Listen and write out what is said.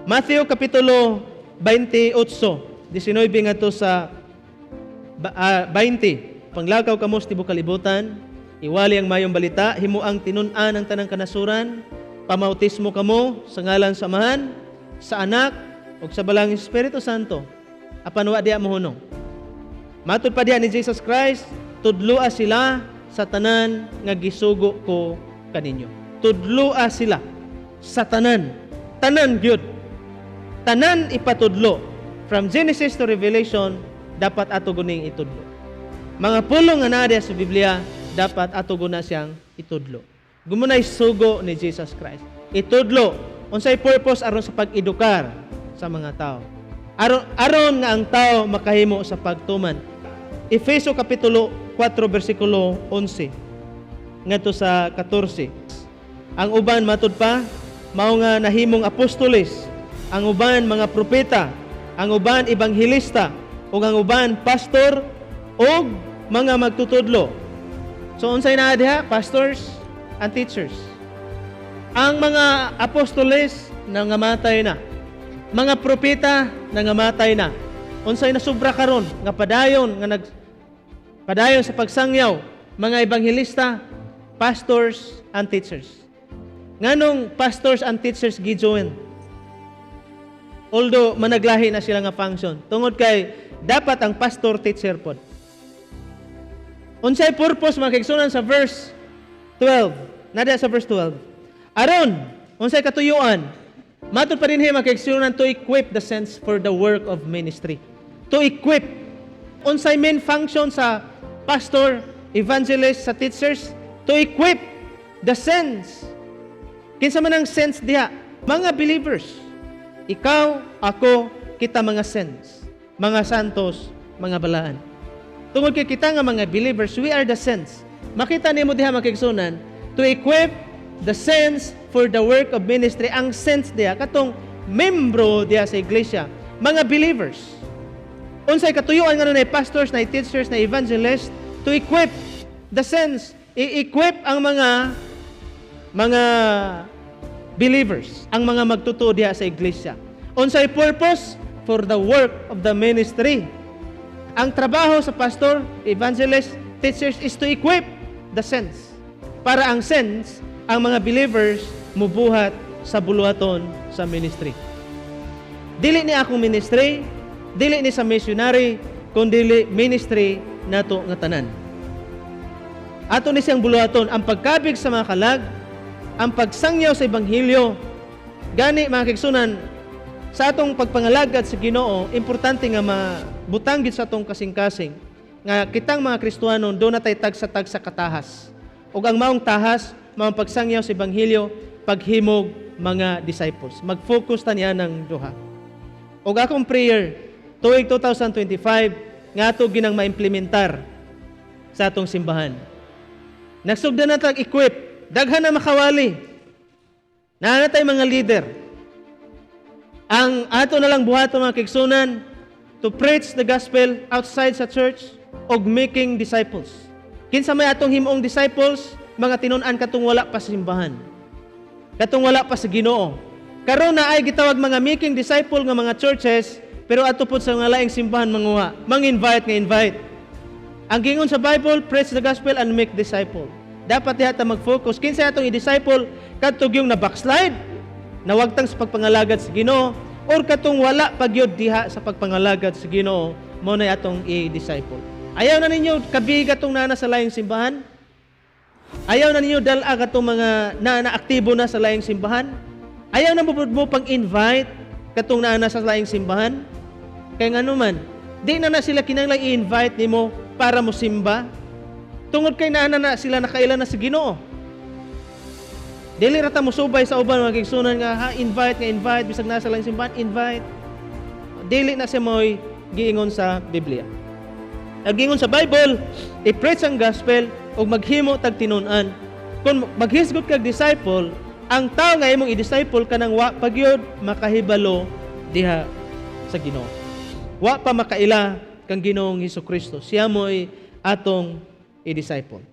Matthew Kapitulo 28, 19 nga to sa 20. Panglakaw kamo sa tibuok kalibutan, iwali ang mayong balita, himuang tinun-an ang tanang kanasuran, pamautismo kamo sa ngalan sa Amahan, sa Anak, ug sa Balang Espiritu Santo. Apan wa diha mohunong. Matud pa diha ni Jesus Christ, tudloa sila sa tanan nga gisugo ko kaninyo. Tudloa sila sa tanan. Tanan gyud. Tanan ipatudlo. From Genesis to Revelation, dapat ato guning itudlo. Mga pulong nga naa sa Biblia, dapat ato guna siyang itudlo. Gumunay sugo ni Jesus Christ. Itudlo. Unsay purpose aron sa pag-edukar sa mga tao. Aron nga ang tao makahimo sa pagtuman. Efeso Kapitulo 4, versikulo 11. Ngadto sa 14. Ang uban matud pa, mao nga nahimong apostoles, ang uban mga propeta, ang uban ebanghelista, ug ang uban pastor ug mga magtutudlo. So unsay naa diha? Pastors and teachers. Ang mga apostoles nangamatay na. Mga propeta nangamatay na. Unsay nasubra karon nga padayon padayon sa pagsangyaw, mga ebanghelista, pastors and teachers. Nganong pastors and teachers gijoin? Although managlahi na sila nga function, tungod kay dapat ang pastor teacher pod. Unsay purpose makigsunan sa verse 12? Nada sa verse 12. Aron unsay katuyuan? Matud pa dinhi makigsunan to equip the saints for the work of ministry. To equip. Unsay main function sa pastor, evangelist, sa teachers? To equip the saints. Kinsa man ang saints diha? Mga believers. Ikaw, ako, kita mga saints, mga santos, mga balaan. Tungod kay kita nga mga believers, we are the saints. Makita nimo diha makigsunan, to equip the saints for the work of ministry. Ang saints diha katong membro diha sa iglesia, mga believers. Unsay katuyuan nga na pastors, na teachers, na evangelists, to equip the saints, i-equip ang mga believers, ang mga magtutuo diha sa iglesia. Unsay purpose? For the work of the ministry. Ang trabaho sa pastor, evangelist, teachers is to equip the saints. Para ang saints, ang mga believers, mubuhat sa buluhaton sa ministry. Dili ni akong ministry, dili ni sa missionary, kundi ministry nato nga tanan. Ato ni siyang buluhaton ang pagkabig sa mga kalag, ang pagsangyaw sa ebanghelyo. Gani mga kigsunan, sa atong pagpangalagad sa Ginoo, importante nga mabutang gid sa atong kasing-kasing nga kitang mga Kristiyanon do na tay tagsa-tagsa katahas. Ug ang maong tahas, maong pagsangyaw sa ebanghelyo, paghimog mga disciples. Mag-focus ta niya ng duha. Ug akong prayer tuig 2025 nga ato ginang maimplementar sa atong simbahan. Nagsugdan na tag equip, daghan na makawali. Nanatay mga leader. Ang ato na lang buhaton mga kigsunan to preach the gospel outside sa church og making disciples. Kinsa may atong himong disciples, mga tinun-an katong wala pa sa simbahan. Katong wala pa sa Ginoo. Karon na ay gitawag mga making disciple nga mga churches, pero ato pud sa nga laing simbahan manguha, mang-invite. Ang gingon sa Bible, preach the gospel and make disciple. Dapat diha ta mag-focus kinsa atong i-disciple kadtog yung na backslide, nawagtang sa pagpangalagad sa Ginoo, or katong wala pagyod diha sa pagpangalagad sa Ginoo, mo na atong i-disciple. Ayaw na ninyo kabig atong nana sa laing simbahan? Ayaw na ninyo dala katong mga na-aktibo na sa laing simbahan? Ayaw na mo pang-invite katong nana sa laing simbahan? Kaya nga naman, di na sila kinahanglan i-invite nimo para mo simba. Tungod kay naana na sila nakailan na sa Ginoo. Dili rata mo subay sa uban mga kigsunan nga invite bisag nasa lang simbahan, invite. Dili na siya mo'y giingon sa Biblia. Nagingon sa Bible, i-preach ang gospel o maghimo tag tinun-an. Kung maghisgot kag disciple, ang tao nga imong i-disciple kanang wa pagyod makahibalo diha sa Ginoo. Wa pa makaila kang Ginoong Hesukristo. Siya mo'y atong i-disciple.